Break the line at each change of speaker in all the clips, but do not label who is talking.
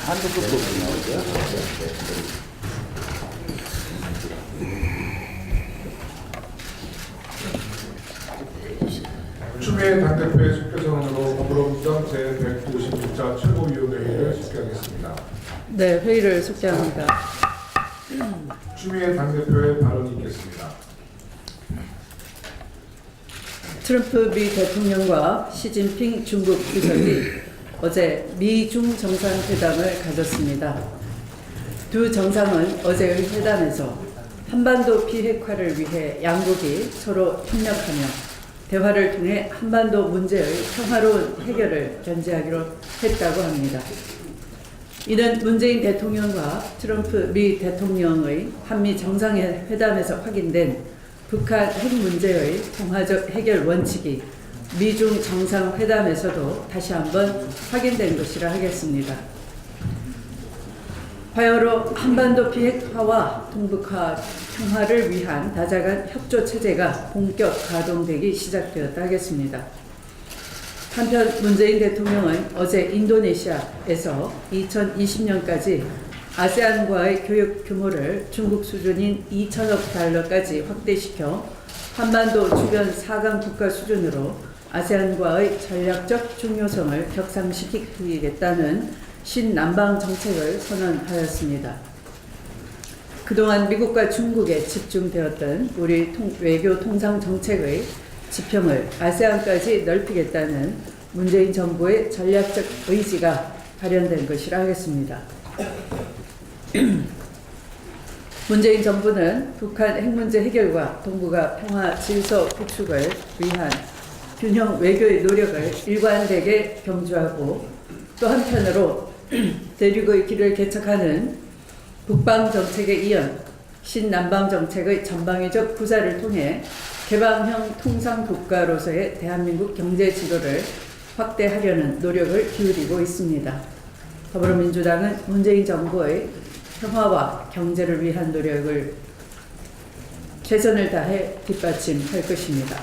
한도 끝도 없이 나오죠.
추미애 당대표의 속죄선언으로 더불어민주당 제196자 최고위원회의를 속개하겠습니다.
네, 회의를 속개합니다.
추미애 당대표의 발언이 있겠습니다.
트럼프 미 대통령과 시진핑 중국 주석이 어제 미중 정상회담을 가졌습니다. 두 정상은 어제의 회담에서 한반도 비핵화를 위해 양국이 서로 협력하며 대화를 통해 한반도 문제의 평화로운 해결을 견지하기로 했다고 합니다. 이는 문재인 대통령과 트럼프 미 대통령의 한미 정상회담에서 확인된 북한 핵 문제의 평화적 해결 원칙이 미중 정상회담에서도 다시 한번 확인된 것이라 하겠습니다. 바야흐로 한반도 비핵화와 동북아 평화를 위한 다자간 협조 체제가 본격 가동되기 시작되었다 하겠습니다. 한편 문재인 대통령은 어제 인도네시아에서 2020년까지 아세안과의 교육 규모를 중국 수준인 2천억 달러까지 확대시켜 한반도 주변 4강 국가 수준으로 아세안과의 전략적 중요성을 격상시키겠다는 신남방 정책을 선언하였습니다. 그동안 미국과 중국에 집중되었던 우리 외교 통상 정책의 지평을 아세안까지 넓히겠다는 문재인 정부의 전략적 의지가 발현된 것이라 하겠습니다. 문재인 정부는 북한 핵 문제 해결과 동북아 평화 질서 구축을 위한 균형 외교의 노력을 일관되게 경주하고 또 한편으로 대륙의 길을 개척하는 북방 정책에 이은 신남방 정책의 전방위적 구사를 통해 개방형 통상 국가로서의 대한민국 경제 지도를 확대하려는 노력을 기울이고 있습니다. 더불어민주당은 문재인 정부의 평화와 경제를 위한 노력을 최선을 다해 뒷받침할 것입니다.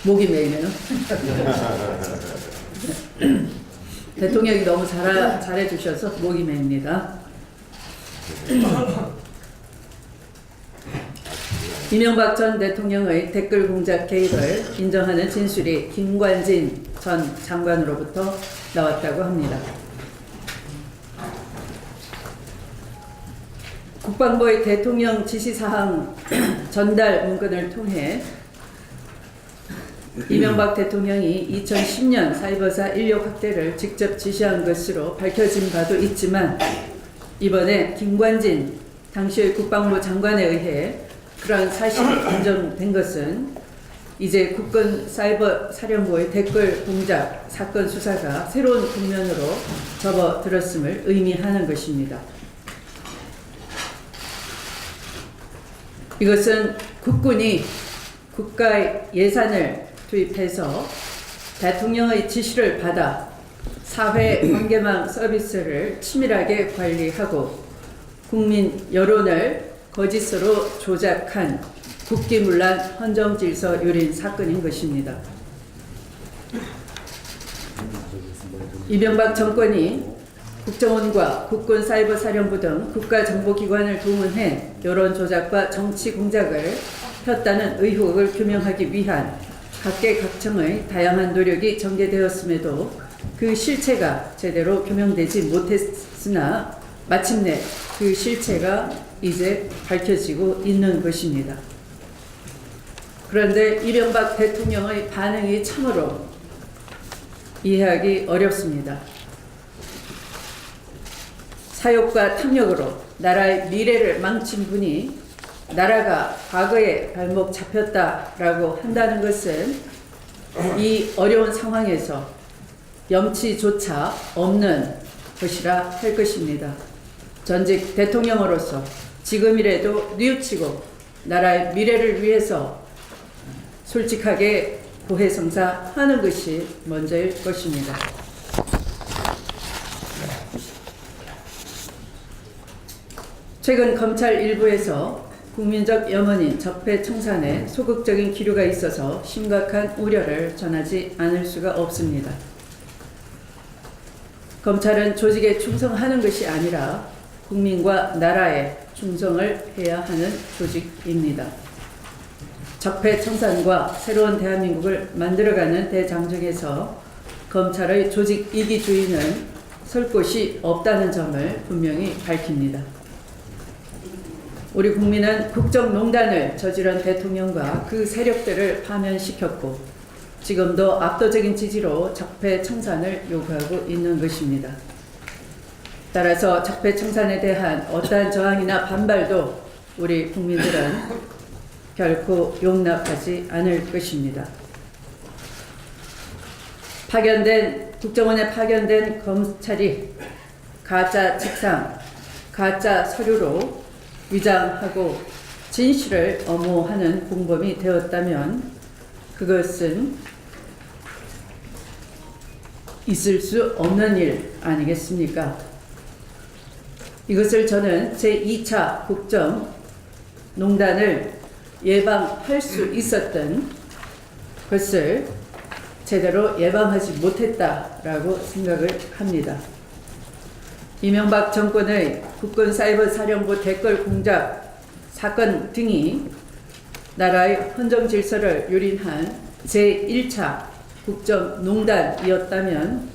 목이 메이네요. 대통령이 너무 잘해주셔서 목이 메입니다. 이명박 전 대통령의 댓글 공작 개입을 인정하는 진술이 김관진 전 장관으로부터 나왔다고 합니다. 국방부의 대통령 지시사항 전달 문건을 통해 이명박 대통령이 2010년 사이버사 인력 확대를 직접 지시한 것으로 밝혀진 바도 있지만 이번에 김관진 당시의 국방부 장관에 의해 그러한 사실이 인정된 것은 이제 국군 사이버 사령부의 댓글 공작 사건 수사가 새로운 국면으로 접어들었음을 의미하는 것입니다. 이것은 국군이 국가의 예산을 투입해서 대통령의 지시를 받아 사회 관계망 서비스를 치밀하게 관리하고 국민 여론을 거짓으로 조작한 국기문란 헌정질서 유린 사건인 것입니다. 이명박 정권이 국정원과 국군사이버사령부 등 국가정보기관을 동원해 여론 조작과 정치 공작을 폈다는 의혹을 규명하기 위한 각계각층의 다양한 노력이 전개되었음에도 그 실체가 제대로 규명되지 못했으나 마침내 그 실체가 이제 밝혀지고 있는 것입니다. 그런데 이명박 대통령의 반응이 참으로 이해하기 어렵습니다. 사욕과 탐욕으로 나라의 미래를 망친 분이 나라가 과거에 발목 잡혔다라고 한다는 것은 이 어려운 상황에서 염치조차 없는 것이라 할 것입니다. 전직 대통령으로서 지금이라도 뉘우치고 나라의 미래를 위해서 솔직하게 고해성사하는 것이 먼저일 것입니다. 최근 검찰 일부에서 국민적 염원인 적폐청산에 소극적인 기류가 있어서 심각한 우려를 전하지 않을 수가 없습니다. 검찰은 조직에 충성하는 것이 아니라 국민과 나라에 충성을 해야 하는 조직입니다. 적폐청산과 새로운 대한민국을 만들어가는 대장정에서 검찰의 조직 이기주의는 설 곳이 없다는 점을 분명히 밝힙니다. 우리 국민은 국정농단을 저지른 대통령과 그 세력들을 파면시켰고 지금도 압도적인 지지로 적폐청산을 요구하고 있는 것입니다. 따라서 적폐청산에 대한 어떠한 저항이나 반발도 우리 국민들은 결코 용납하지 않을 것입니다. 국정원에 파견된 검찰이 가짜 책상, 가짜 서류로 위장하고 진실을 엄호하는 공범이 되었다면 그것은 있을 수 없는 일 아니겠습니까? 이것을 저는 제2차 국정농단을 예방할 수 있었던 것을 제대로 예방하지 못했다라고 생각을 합니다. 이명박 정권의 국군사이버사령부 댓글 공작 사건 등이 나라의 헌정 질서를 유린한 제1차 국정농단이었다면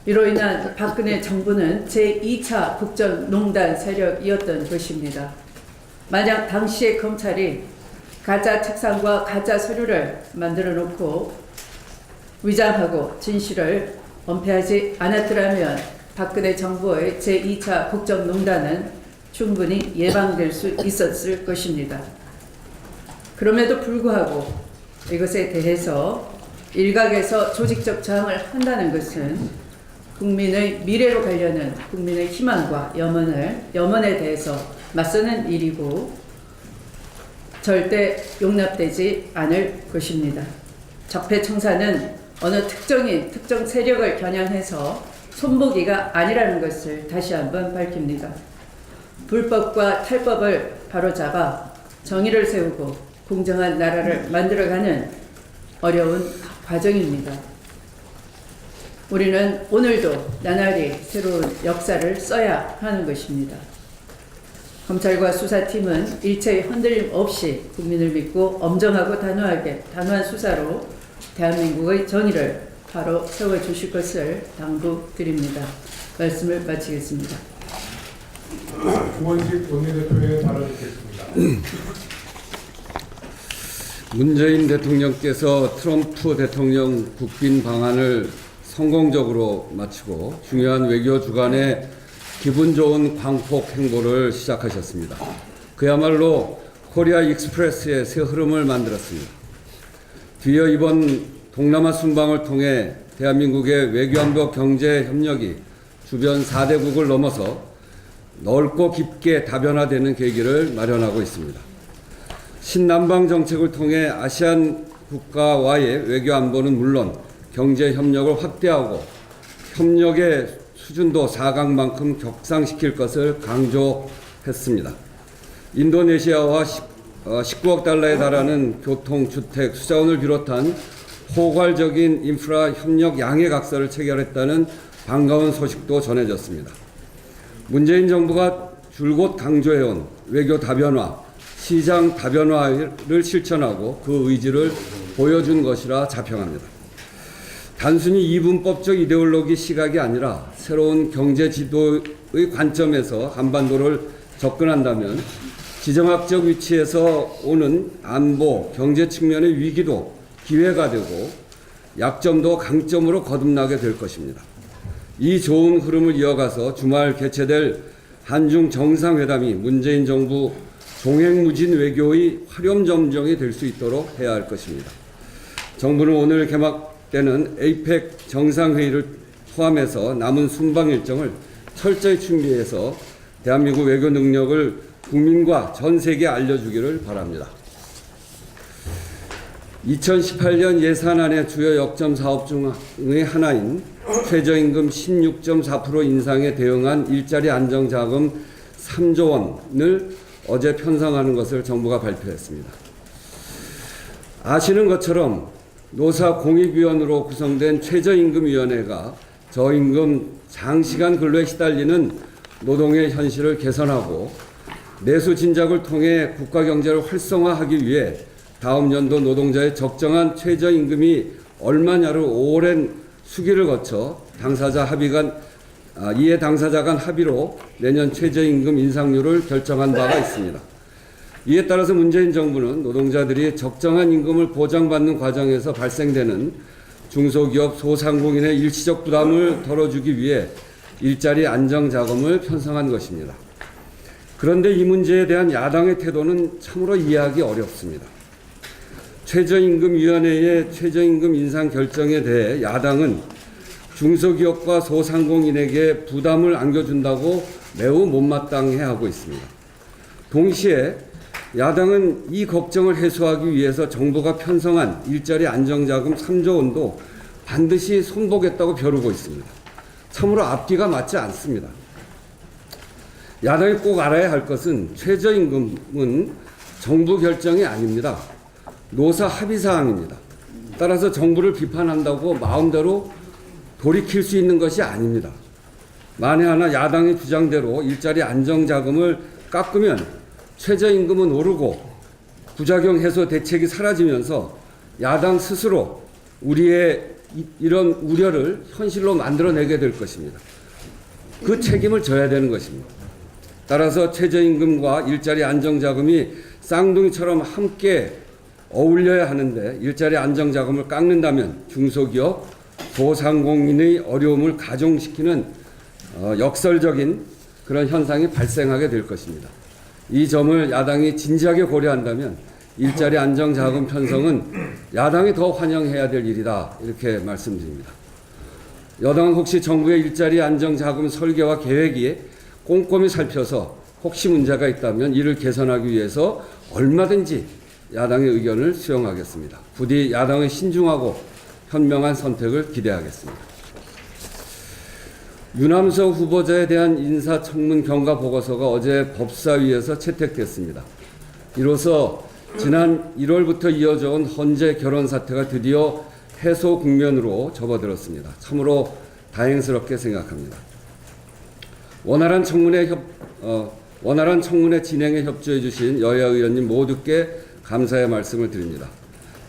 이로 인한 박근혜 정부는 제2차 국정농단 세력이었던 것입니다. 만약 당시의 검찰이 가짜 책상과 가짜 서류를 만들어 놓고 위장하고 진실을 은폐하지 않았더라면 박근혜 정부의 제2차 국정농단은 충분히 예방될 수 있었을 것입니다. 그럼에도 불구하고 이것에 대해서 일각에서 조직적 저항을 한다는 것은 국민의 미래로 가려는 국민의 희망과 염원에 대해서 맞서는 일이고 절대 용납되지 않을 것입니다. 적폐청산은 어느 특정 세력을 겨냥해서 손보기가 아니라는 것을 다시 한번 밝힙니다. 불법과 탈법을 바로잡아 정의를 세우고 공정한 나라를 만들어가는 어려운 과정입니다. 우리는 오늘도 나날이 새로운 역사를 써야 하는 것입니다. 검찰과 수사팀은 일체의 흔들림 없이 국민을 믿고 엄정하고 단호한 수사로 대한민국의 정의를 바로 세워주실 것을 당부드립니다. 말씀을 마치겠습니다.
우원식 원내대표의 발언 듣겠습니다.
문재인 대통령께서 트럼프 대통령 국빈 방한을 성공적으로 마치고 중요한 외교 주간에 기분 좋은 광폭 행보를 시작하셨습니다. 그야말로 코리아 익스프레스의 새 흐름을 만들었습니다. 뒤이어 이번 동남아 순방을 통해 대한민국의 외교안보 경제 협력이 주변 4대국을 넘어서 넓고 깊게 다변화되는 계기를 마련하고 있습니다. 신남방 정책을 통해 아시안 국가와의 외교안보는 물론 경제 협력을 확대하고 협력의 수준도 4강만큼 격상시킬 것을 강조했습니다. 인도네시아와 19억 달러에 달하는 교통, 주택, 수자원을 비롯한 포괄적인 인프라 협력 양해 각서를 체결했다는 반가운 소식도 전해졌습니다. 문재인 정부가 줄곧 강조해온 외교 다변화, 시장 다변화를 실천하고 그 의지를 보여준 것이라 자평합니다. 단순히 이분법적 이데올로기 시각이 아니라 새로운 경제 지도의 관점에서 한반도를 접근한다면 지정학적 위치에서 오는 안보, 경제 측면의 위기도 기회가 되고 약점도 강점으로 거듭나게 될 것입니다. 이 좋은 흐름을 이어가서 주말 개최될 한중 정상회담이 문재인 정부 종횡무진 외교의 화렴점정이 될 수 있도록 해야 할 것입니다. 정부는 오늘 개막되는 에이펙 정상회의를 포함해서 남은 순방 일정을 철저히 준비해서 대한민국 외교 능력을 국민과 전 세계에 알려주기를 바랍니다. 2018년 예산안의 주요 역점 사업 중의 하나인 최저임금 16.4% 인상에 대응한 일자리 안정자금 3조 원을 어제 편성하는 것을 정부가 발표했습니다. 아시는 것처럼 노사공익위원으로 구성된 최저임금위원회가 저임금 장시간 근로에 시달리는 노동의 현실을 개선하고 내수 진작을 통해 국가 경제를 활성화하기 위해 다음 연도 노동자의 적정한 최저임금이 얼마냐를 오랜 수기를 거쳐 이에 당사자 간 합의로 내년 최저임금 인상률을 결정한 바가 있습니다. 이에 따라서 문재인 정부는 노동자들이 적정한 임금을 보장받는 과정에서 발생되는 중소기업 소상공인의 일시적 부담을 덜어주기 위해 일자리 안정자금을 편성한 것입니다. 그런데 이 문제에 대한 야당의 태도는 참으로 이해하기 어렵습니다. 최저임금위원회의 최저임금 인상 결정에 대해 야당은 중소기업과 소상공인에게 부담을 안겨준다고 매우 못마땅해하고 있습니다. 동시에 야당은 이 걱정을 해소하기 위해서 정부가 편성한 일자리 안정자금 3조 원도 반드시 손보겠다고 벼르고 있습니다. 참으로 앞뒤가 맞지 않습니다. 야당이 꼭 알아야 할 것은 최저임금은 정부 결정이 아닙니다. 노사 합의사항입니다. 따라서 정부를 비판한다고 마음대로 돌이킬 수 있는 것이 아닙니다. 만에 하나 야당의 주장대로 일자리 안정자금을 깎으면 최저임금은 오르고 부작용 해소 대책이 사라지면서 야당 스스로 우리의 이런 우려를 현실로 만들어내게 될 것입니다. 그 책임을 져야 되는 것입니다. 따라서 최저임금과 일자리 안정자금이 쌍둥이처럼 함께 어울려야 하는데 일자리 안정자금을 깎는다면 중소기업, 소상공인의 어려움을 가중시키는 역설적인 그런 현상이 발생하게 될 것입니다. 이 점을 야당이 진지하게 고려한다면 일자리 안정자금 편성은 야당이 더 환영해야 될 일이다 이렇게 말씀드립니다. 여당은 혹시 정부의 일자리 안정자금 설계와 계획이 꼼꼼히 살펴서 혹시 문제가 있다면 이를 개선하기 위해서 얼마든지 야당의 의견을 수용하겠습니다. 부디 야당의 신중하고 현명한 선택을 기대하겠습니다. 유남석 후보자에 대한 인사청문 경과 보고서가 어제 법사위에서 채택됐습니다. 이로써 지난 1월부터 이어져온 헌재 결혼 사태가 드디어 해소 국면으로 접어들었습니다. 참으로 다행스럽게 생각합니다. 원활한 청문회 진행에 협조해 주신 여야 의원님 모두께 감사의 말씀을 드립니다.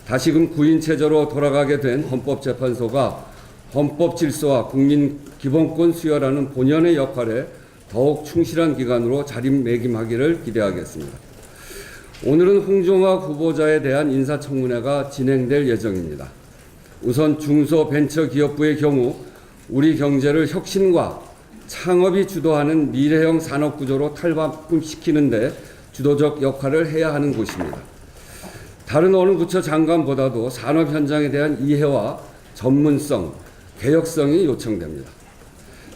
다시금 구인 체제로 돌아가게 된 헌법재판소가 헌법 질서와 국민 기본권 수여라는 본연의 역할에 더욱 충실한 기관으로 자리매김하기를 기대하겠습니다. 오늘은 홍종학 후보자에 대한 인사청문회가 진행될 예정입니다. 우선 중소벤처기업부의 경우 우리 경제를 혁신과 창업이 주도하는 미래형 산업구조로 탈바꿈시키는 데 주도적 역할을 해야 하는 곳입니다. 다른 어느 부처 장관보다도 산업 현장에 대한 이해와 전문성, 개혁성이 요청됩니다.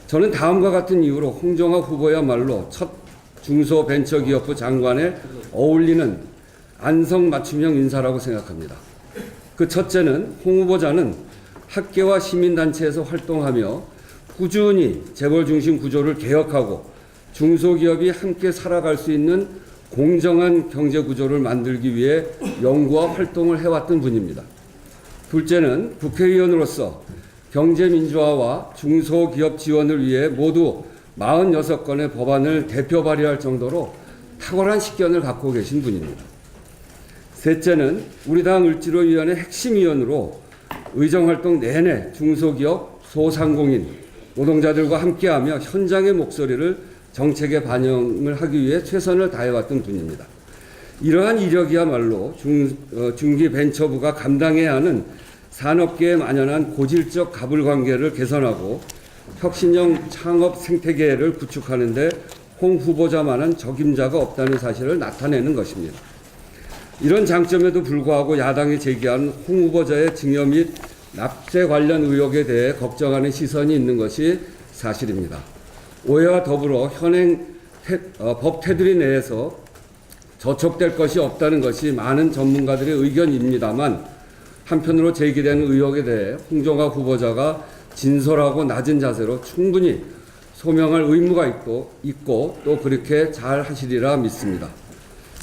저는 다음과 같은 이유로 홍종학 후보야말로 첫 중소벤처기업부 장관에 어울리는 안성맞춤형 인사라고 생각합니다. 그 첫째는 홍 후보자는 학계와 시민단체에서 활동하며 꾸준히 재벌 중심 구조를 개혁하고 중소기업이 함께 살아갈 수 있는 공정한 경제구조를 만들기 위해 연구와 활동을 해왔던 분입니다. 둘째는 국회의원으로서 경제민주화와 중소기업 지원을 위해 모두 46건의 법안을 대표 발의할 정도로 탁월한 식견을 갖고 계신 분입니다. 셋째는 우리 당 을지로위원회 핵심 위원으로 의정활동 내내 중소기업, 소상공인, 노동자들과 함께하며 현장의 목소리를 정책에 반영을 하기 위해 최선을 다해왔던 분입니다. 이러한 이력이야말로 중기벤처부가 감당해야 하는 산업계에 만연한 고질적 가불관계를 개선하고 혁신형 창업 생태계를 구축하는 데 홍 후보자만한 적임자가 없다는 사실을 나타내는 것입니다. 이런 장점에도 불구하고 야당이 제기한 홍 후보자의 증여 및 납세 관련 의혹에 대해 걱정하는 시선이 있는 것이 사실입니다. 오해와 더불어 현행 법 테두리 내에서 저촉될 것이 없다는 것이 많은 전문가들의 의견입니다만 한편으로 제기된 의혹에 대해 홍정학 후보자가 진솔하고 낮은 자세로 충분히 소명할 의무가 있고 또 그렇게 잘 하시리라 믿습니다.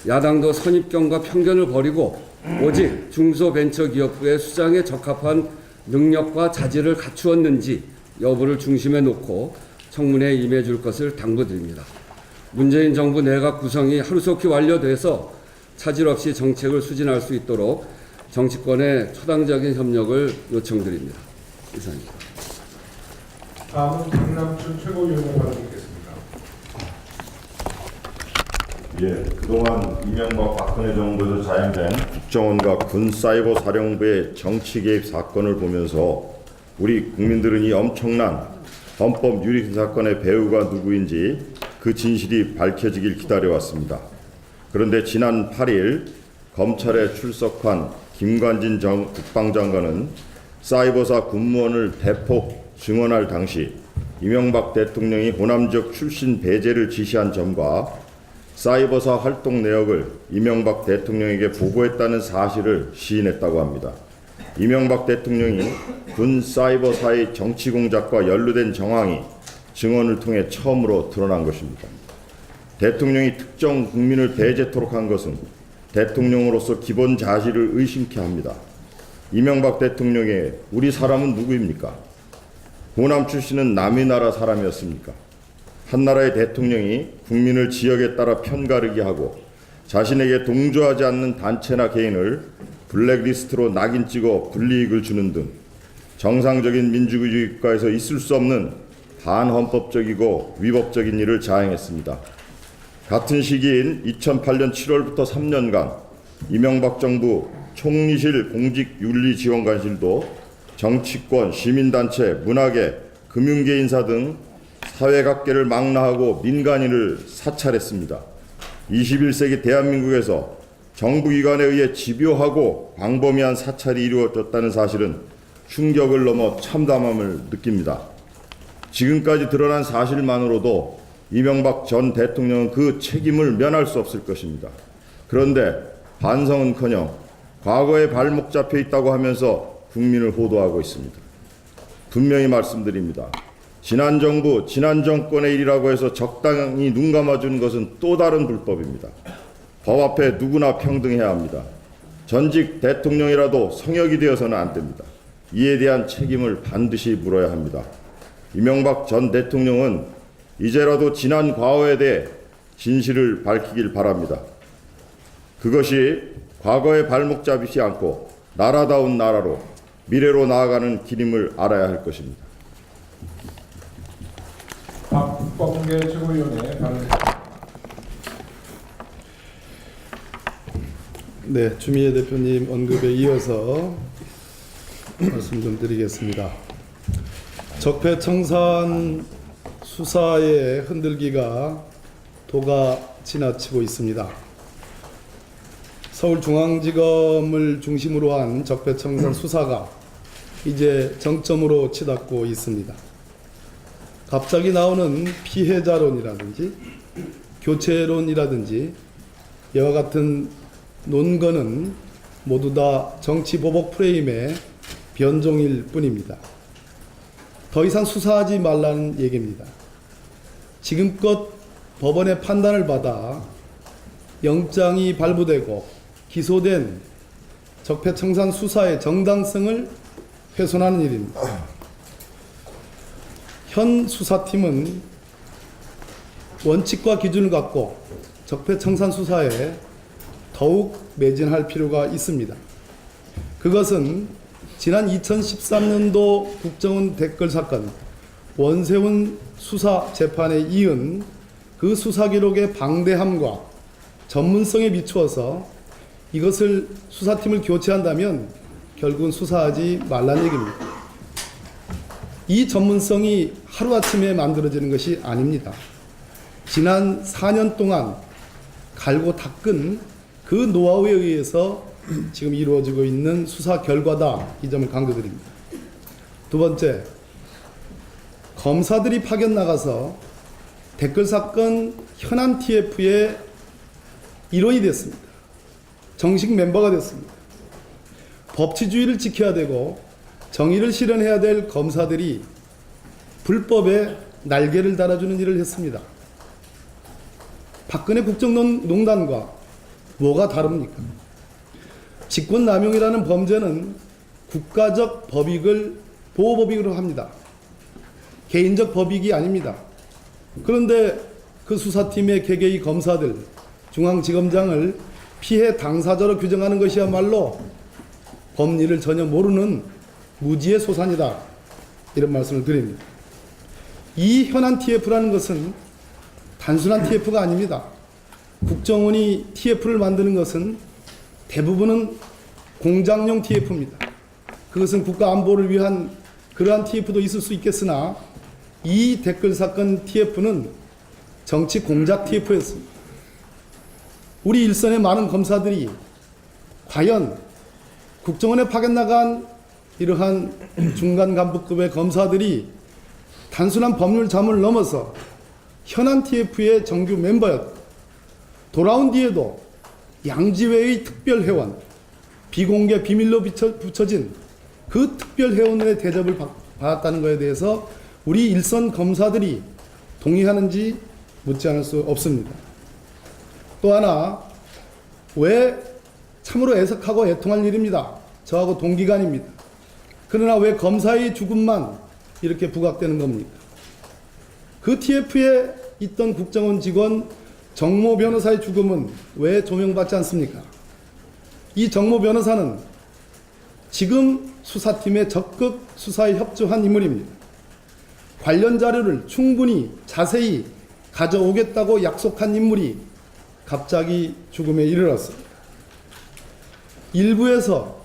야당도 선입견과 편견을 버리고 오직 중소벤처기업부의 수장에 적합한 능력과 자질을 갖추었는지 여부를 중심에 놓고 청문회에 임해줄 것을 당부드립니다. 문재인 정부 내각 구성이 하루속히 완료돼서 차질 없이 정책을 수진할 수 있도록 정치권의 초당적인 협력을 요청드립니다. 이상입니다.
다음은 강남춘 최고위원의 발언 듣겠습니다.
예, 그동안 이명박 박근혜 정부에서 자행된 국정원과 군사이버사령부의 정치 개입 사건을 보면서 우리 국민들은 이 엄청난 헌법 유린 사건의 배후가 누구인지 그 진실이 밝혀지길 기다려왔습니다. 그런데 지난 8일 검찰에 출석한 김관진 국방장관은 사이버사 군무원을 대폭 증언할 당시 이명박 대통령이 호남 지역 출신 배제를 지시한 점과 사이버사 활동 내역을 이명박 대통령에게 보고했다는 사실을 시인했다고 합니다. 이명박 대통령이 군 사이버사의 정치 공작과 연루된 정황이 증언을 통해 처음으로 드러난 것입니다. 대통령이 특정 국민을 배제토록 한 것은 대통령으로서 기본 자질을 의심케 합니다. 이명박 대통령의 우리 사람은 누구입니까? 호남 출신은 남의 나라 사람이었습니까? 한 나라의 대통령이 국민을 지역에 따라 편가르기 하고 자신에게 동조하지 않는 단체나 개인을 블랙리스트로 낙인 찍어 불이익을 주는 등 정상적인 민주주의 국가에서 있을 수 없는 반헌법적이고 위법적인 일을 자행했습니다. 같은 시기인 2008년 7월부터 3년간 이명박 정부 총리실 공직윤리지원관실도 정치권, 시민단체, 문화계, 금융계 인사 등 사회각계를 망라하고 민간인을 사찰했습니다. 21세기 대한민국에서 정부기관에 의해 집요하고 광범위한 사찰이 이루어졌다는 사실은 충격을 넘어 참담함을 느낍니다. 지금까지 드러난 사실만으로도 이명박 전 대통령은 그 책임을 면할 수 없을 것입니다. 그런데 반성은커녕 과거에 발목 잡혀 있다고 하면서 국민을 호도하고 있습니다. 분명히 말씀드립니다. 지난 정부, 지난 정권의 일이라고 해서 적당히 눈 감아주는 것은 또 다른 불법입니다. 법 앞에 누구나 평등해야 합니다. 전직 대통령이라도 성역이 되어서는 안 됩니다. 이에 대한 책임을 반드시 물어야 합니다. 이명박 전 대통령은 이제라도 지난 과거에 대해 진실을 밝히길 바랍니다. 그것이 과거의 발목 잡이지 않고 나라다운 나라로 미래로 나아가는 길임을 알아야 할 것입니다.
박범계 최고위원의 발언.
네, 주미애 대표님 언급에 이어서 말씀 좀 드리겠습니다. 적폐청산 수사의 흔들기가 도가 지나치고 있습니다. 서울중앙지검을 중심으로 한 적폐청산 수사가 이제 정점으로 치닫고 있습니다. 갑자기 나오는 피해자론이라든지 교체론이라든지 이와 같은 논거는 모두 다 정치보복 프레임의 변종일 뿐입니다. 더 이상 수사하지 말라는 얘기입니다. 지금껏 법원의 판단을 받아 영장이 발부되고 기소된 적폐청산 수사의 정당성을 훼손하는 일입니다. 현 수사팀은 원칙과 기준을 갖고 적폐청산 수사에 더욱 매진할 필요가 있습니다. 그것은 지난 2013년도 국정원 댓글 사건 원세훈 수사 재판에 이은 그 수사 기록의 방대함과 전문성에 비추어서 이것을 수사팀을 교체한다면 결국은 수사하지 말라는 얘기입니다. 이 전문성이 하루아침에 만들어지는 것이 아닙니다. 지난 4년 동안 갈고 닦은 그 노하우에 의해서 지금 이루어지고 있는 수사 결과다. 이 점을 강조드립니다. 두 번째, 검사들이 파견 나가서 댓글 사건 현안 TF의 일원이 됐습니다. 정식 멤버가 됐습니다. 법치주의를 지켜야 되고 정의를 실현해야 될 검사들이 불법에 날개를 달아주는 일을 했습니다. 박근혜 국정농단과 뭐가 다릅니까? 직권남용이라는 범죄는 국가적 법익을 보호법익으로 합니다. 개인적 법익이 아닙니다. 그런데 그 수사팀의 개개의 검사들, 중앙지검장을 피해 당사자로 규정하는 것이야말로 법리를 전혀 모르는 무지의 소산이다. 이런 말씀을 드립니다. 이 현안 TF라는 것은 단순한 TF가 아닙니다. 국정원이 TF를 만드는 것은 대부분은 공작용 TF입니다. 그것은 국가 안보를 위한 그러한 TF도 있을 수 있겠으나 이 댓글 사건 TF는 정치 공작 TF였습니다. 우리 일선의 많은 검사들이 과연 국정원에 파견 나간 이러한 중간 간부급의 검사들이 단순한 법률 자문을 넘어서 현안 TF의 정규 멤버였고 돌아온 뒤에도 양지회의 특별회원, 비공개 비밀로 붙여진 그 특별회원의 대접을 받았다는 것에 대해서 우리 일선 검사들이 동의하는지 묻지 않을 수 없습니다. 또 하나, 왜 참으로 애석하고 애통할 일입니다. 저하고 동기간입니다. 그러나 왜 검사의 죽음만 이렇게 부각되는 겁니까? 그 TF에 있던 국정원 직원 정모 변호사의 죽음은 왜 조명받지 않습니까? 이 정모 변호사는 지금 수사팀에 적극 수사에 협조한 인물입니다. 관련 자료를 충분히 자세히 가져오겠다고 약속한 인물이 갑자기 죽음에 이르렀습니다. 일부에서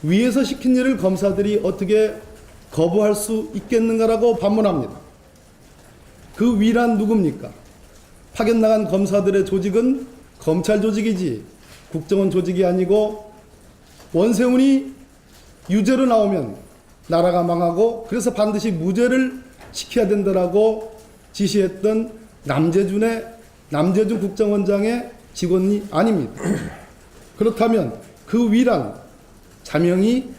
위에서 시킨 일을 검사들이 어떻게 거부할 수 있겠는가라고 반문합니다. 그 위란 누굽니까? 파견 나간 검사들의 조직은 검찰 조직이지 국정원 조직이 아니고 원세훈이 유죄로 나오면 나라가 망하고 그래서 반드시 무죄를 시켜야 된다라고 지시했던 남재준 국정원장의 직원이 아닙니다. 그렇다면 그 위란 자명이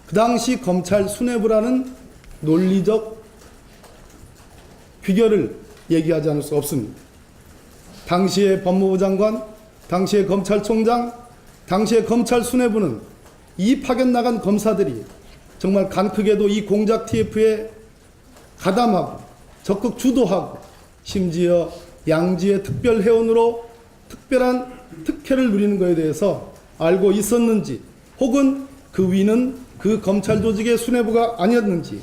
그 당시 검찰 수뇌부라는 논리적 귀결을 얘기하지 않을 수 없습니다. 당시의 법무부 장관, 당시의 검찰총장, 당시의 검찰 수뇌부는 이 파견 나간 검사들이 정말 간 크게도 이 공작 TF에 가담하고 적극 주도하고 심지어 양지의 특별회원으로 특별한 특혜를 누리는 것에 대해서 알고 있었는지 혹은 그 위는 그 검찰 조직의 수뇌부가 아니었는지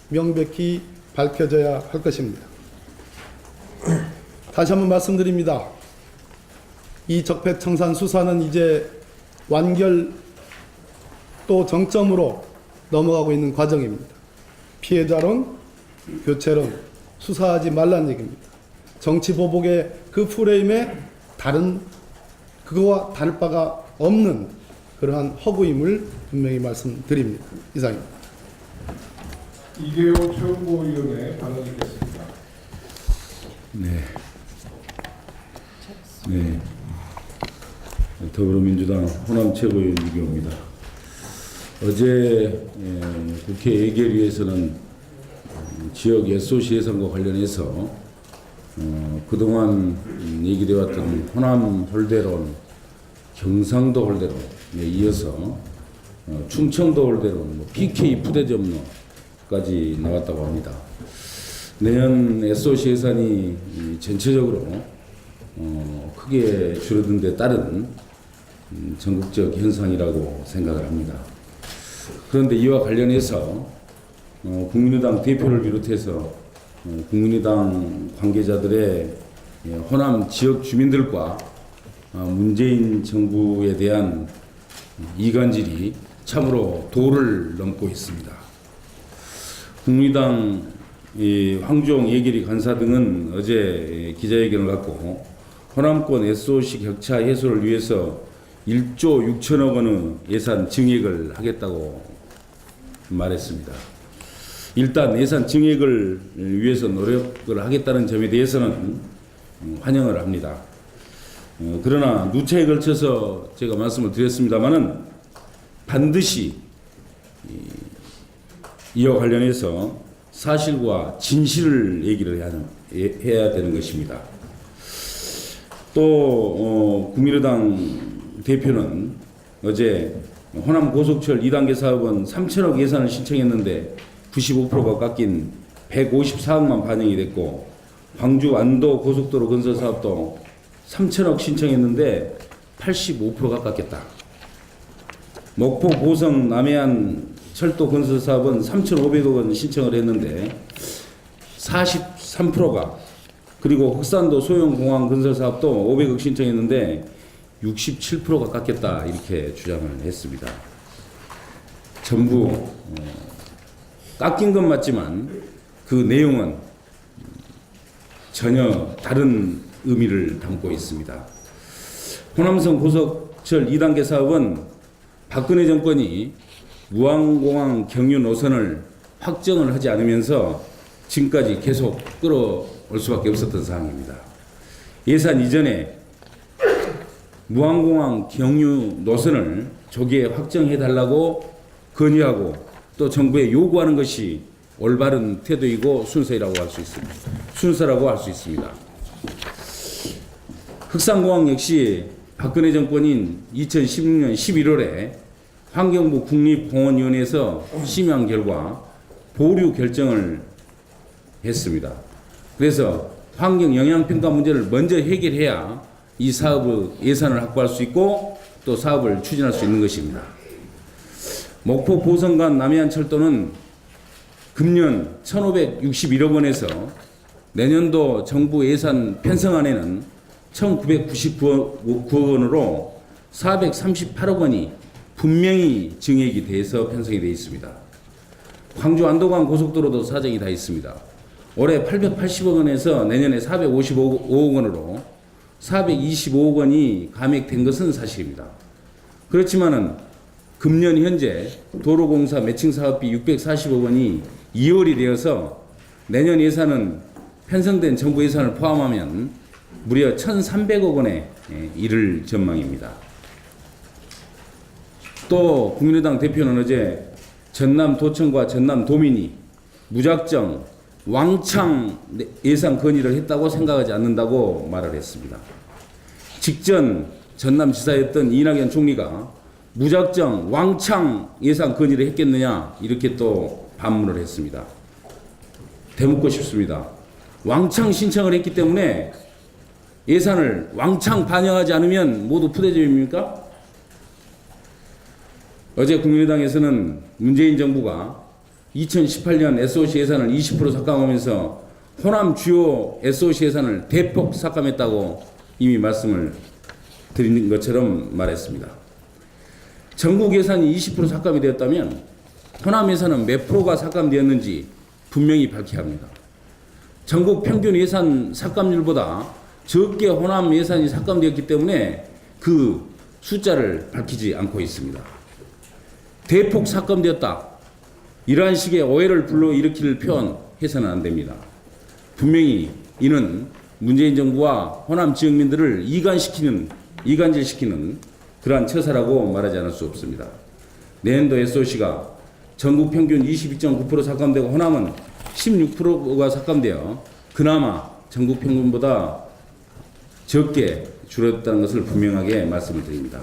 명백히 밝혀져야 할 것입니다. 다시 한번 말씀드립니다. 이 적폐청산 수사는 이제 완결 또 정점으로 넘어가고 있는 과정입니다. 피해자론, 교체론 수사하지 말라는 얘기입니다. 정치 보복의 그 프레임에 그거와 다를 바가 없는 그러한 허구임을 분명히 말씀드립니다. 이상입니다.
이계호 최고위원의 발언이 있겠습니다.
네. 더불어민주당 호남 최고위원 이계호입니다. 어제 국회 예결위에서는 지역 SOC 예산과 관련해서 그동안 얘기되어 왔던 호남 홀대론, 경상도 홀대론에 이어서 충청도 홀대론, PK 부대점로까지 나왔다고 합니다. 내년 SOC 예산이 전체적으로 크게 줄어든 데 따른 전국적 현상이라고 생각을 합니다. 그런데 이와 관련해서 국민의당 대표를 비롯해서 국민의당 관계자들의 호남 지역 주민들과 문재인 정부에 대한 이간질이 참으로 도를 넘고 있습니다. 국민의당 황주홍 예결위 간사 등은 어제 기자회견을 갖고 호남권 SOC 격차 해소를 위해서 1조 6천억 원의 예산 증액을 하겠다고 말했습니다. 일단 예산 증액을 위해서 노력을 하겠다는 점에 대해서는 환영을 합니다. 그러나 누차에 걸쳐서 제가 말씀을 드렸습니다마는 반드시 이와 관련해서 사실과 진실을 얘기를 해야 되는 것입니다. 또 국민의당 대표는 어제 호남 고속철 2단계 사업은 3천억 예산을 신청했는데 95%가 깎인 154억만 반영이 됐고, 광주 안도 고속도로 건설 사업도 3천억 신청했는데 85%가 깎였다. 목포 보성 남해안 철도 건설 사업은 3,500억 원 신청을 했는데 43%가, 그리고 흑산도 소형공항 건설 사업도 500억 신청했는데 67%가 깎였다, 이렇게 주장을 했습니다. 전부 깎인 건 맞지만 그 내용은 전혀 다른 의미를 담고 있습니다. 호남선 고속철 2단계 사업은 박근혜 정권이 무안공항 경유 노선을 확정을 하지 않으면서 지금까지 계속 끌어올 수밖에 없었던 상황입니다. 예산 이전에 무안공항 경유 노선을 조기에 확정해달라고 건의하고 또 정부에 요구하는 것이 올바른 태도이고 순서라고 할 수 있습니다. 순서라고 할 수 있습니다. 흑산공항 역시 박근혜 정권인 2016년 11월에 환경부 국립공원위원회에서 심의한 결과 보류 결정을 했습니다. 그래서 환경 영향평가 문제를 먼저 해결해야 이 사업의 예산을 확보할 수 있고 또 사업을 추진할 수 있는 것입니다. 목포 보성간 남해안 철도는 금년 1,561억 원에서 내년도 정부 예산 편성안에는 1,999억 원으로 438억 원이 분명히 증액이 돼서 편성이 되어 있습니다. 광주 안도간 고속도로도 사정이 다 있습니다. 올해 880억 원에서 내년에 455억 원으로 425억 원이 감액된 것은 사실입니다. 그렇지만은 금년 현재 도로공사 매칭 사업비 640억 원이 2월이 되어서 내년 예산은 편성된 정부 예산을 포함하면 무려 1,300억 원에 이를 전망입니다. 또 국민의당 대표는 어제 전남도청과 전남도민이 무작정 왕창 예산 건의를 했다고 생각하지 않는다고 말을 했습니다. 직전 전남지사였던 이낙연 총리가 무작정 왕창 예산 건의를 했겠느냐, 이렇게 또 반문을 했습니다. 되묻고 싶습니다. 왕창 신청을 했기 때문에 예산을 왕창 반영하지 않으면 모두 푸대접입니까? 어제 국민의당에서는 문재인 정부가 2018년 SOC 예산을 20% 삭감하면서 호남 주요 SOC 예산을 대폭 삭감했다고 이미 말씀을 드린 것처럼 말했습니다. 전국 예산이 20% 삭감이 되었다면 호남 예산은 몇 프로가 삭감되었는지 분명히 밝혀야 합니다. 전국 평균 예산 삭감률보다 적게 호남 예산이 삭감되었기 때문에 그 숫자를 밝히지 않고 있습니다. 대폭 삭감되었다, 이러한 식의 오해를 불러일으킬 표현해서는 안 됩니다. 분명히 이는 문재인 정부와 호남 지역민들을 이간질시키는 그러한 처사라고 말하지 않을 수 없습니다. 내년도 SOC가 전국 평균 22.9% 삭감되고 호남은 16%가 삭감되어 그나마 전국 평균보다 적게 줄었다는 것을 분명하게 말씀을 드립니다.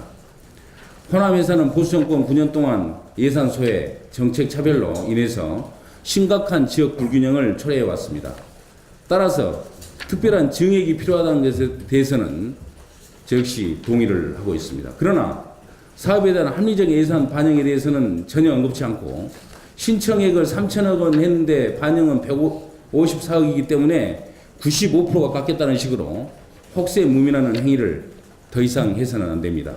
호남 예산은 보수 정권 9년 동안 예산 소외, 정책 차별로 인해서 심각한 지역 불균형을 초래해 왔습니다. 따라서 특별한 증액이 필요하다는 것에 대해서는 저 역시 동의를 하고 있습니다. 그러나 사업에 대한 합리적 예산 반영에 대해서는 전혀 언급치 않고 신청액을 3천억 원 했는데 반영은 154억이기 때문에 95%가 깎였다는 식으로 혹세무민하는 행위를 더 이상 해서는 안 됩니다.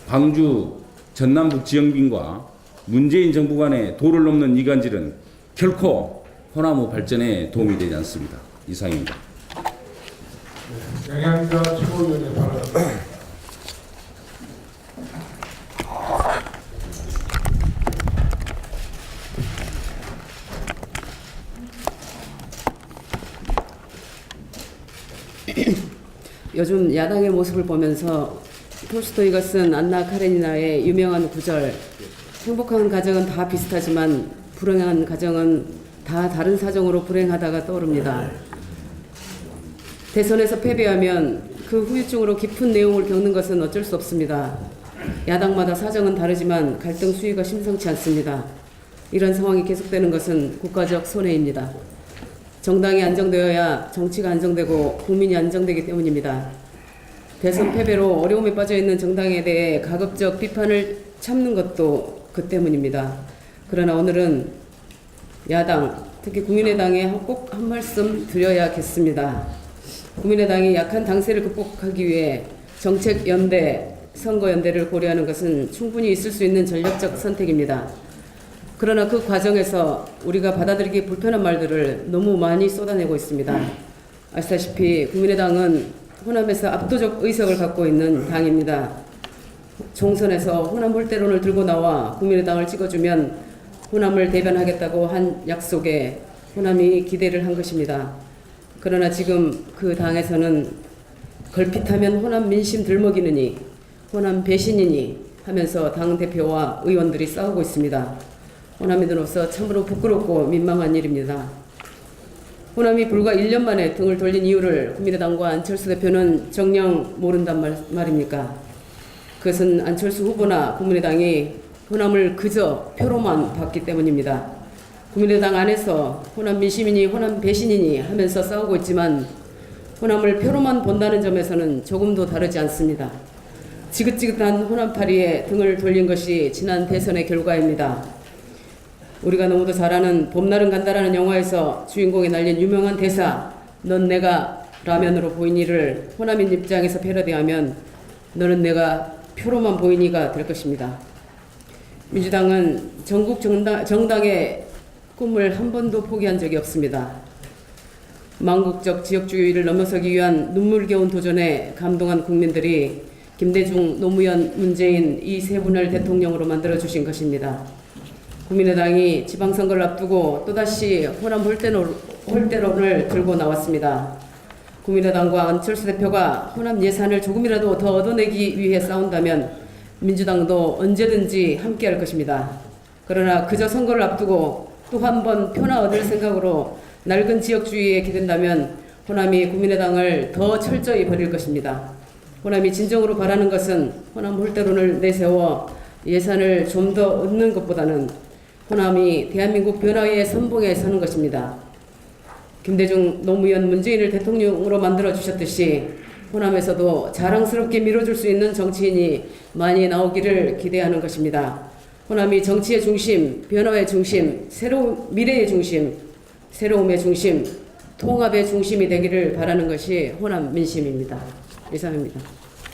광주 전남북 지역민과 문재인 정부 간의 도를 넘는 이간질은 결코 호남의 발전에 도움이 되지 않습니다. 이상입니다.
영양자 최고위원의 발언입니다.
요즘 야당의 모습을 보면서 톨스토이가 쓴 안나 카레니나의 유명한 구절, 행복한 가정은 다 비슷하지만 불행한 가정은 다 다른 사정으로 불행하다가 떠오릅니다. 대선에서 패배하면 그 후유증으로 깊은 내용을 겪는 것은 어쩔 수 없습니다. 야당마다 사정은 다르지만 갈등 수위가 심상치 않습니다. 이런 상황이 계속되는 것은 국가적 손해입니다. 정당이 안정되어야 정치가 안정되고 국민이 안정되기 때문입니다. 대선 패배로 어려움에 빠져있는 정당에 대해 가급적 비판을 참는 것도 그 때문입니다. 그러나 오늘은 야당, 특히 국민의당에 꼭 한 말씀 드려야겠습니다. 국민의당이 약한 당세를 극복하기 위해 정책연대, 선거연대를 고려하는 것은 충분히 있을 수 있는 전략적 선택입니다. 그러나 그 과정에서 우리가 받아들이기 불편한 말들을 너무 많이 쏟아내고 있습니다. 아시다시피 국민의당은 호남에서 압도적 의석을 갖고 있는 당입니다. 총선에서 호남 홀대론을 들고 나와 국민의당을 찍어주면 호남을 대변하겠다고 한 약속에 호남이 기대를 한 것입니다. 그러나 지금 그 당에서는 걸핏하면 호남 민심 들먹이느니 호남 배신이니 하면서 당대표와 의원들이 싸우고 있습니다. 호남인으로서 참으로 부끄럽고 민망한 일입니다. 호남이 불과 1년 만에 등을 돌린 이유를 국민의당과 안철수 대표는 정녕 모른단 말입니까? 그것은 안철수 후보나 국민의당이 호남을 그저 표로만 봤기 때문입니다. 국민의당 안에서 호남 민심이니 호남 배신이니 하면서 싸우고 있지만 호남을 표로만 본다는 점에서는 조금도 다르지 않습니다. 지긋지긋한 호남파리에 등을 돌린 것이 지난 대선의 결과입니다. 우리가 너무도 잘 아는 봄날은 간다라는 영화에서 주인공이 날린 유명한 대사 넌 내가 라면으로 보이니를 호남인 입장에서 패러디하면 너는 내가 표로만 보이니가 될 것입니다. 민주당은 전국 정당의 꿈을 한 번도 포기한 적이 없습니다. 망국적 지역주의를 넘어서기 위한 눈물겨운 도전에 감동한 국민들이 김대중, 노무현, 문재인 이 세 분을 대통령으로 만들어주신 것입니다. 국민의당이 지방선거를 앞두고 또다시 호남 홀대론을 들고 나왔습니다. 국민의당과 안철수 대표가 호남 예산을 조금이라도 더 얻어내기 위해 싸운다면 민주당도 언제든지 함께할 것입니다. 그러나 그저 선거를 앞두고 또 한 번 표나 얻을 생각으로 낡은 지역주의에 기댄다면 호남이 국민의당을 더 철저히 버릴 것입니다. 호남이 진정으로 바라는 것은 호남 홀대론을 내세워 예산을 좀 더 얻는 것보다는 호남이 대한민국 변화의 선봉에 서는 것입니다. 김대중, 노무현, 문재인을 대통령으로 만들어주셨듯이 호남에서도 자랑스럽게 밀어줄 수 있는 정치인이 많이 나오기를 기대하는 것입니다. 호남이 정치의 중심, 변화의 중심, 미래의 중심, 새로움의 중심, 통합의 중심이 되기를 바라는 것이 호남 민심입니다. 이상입니다.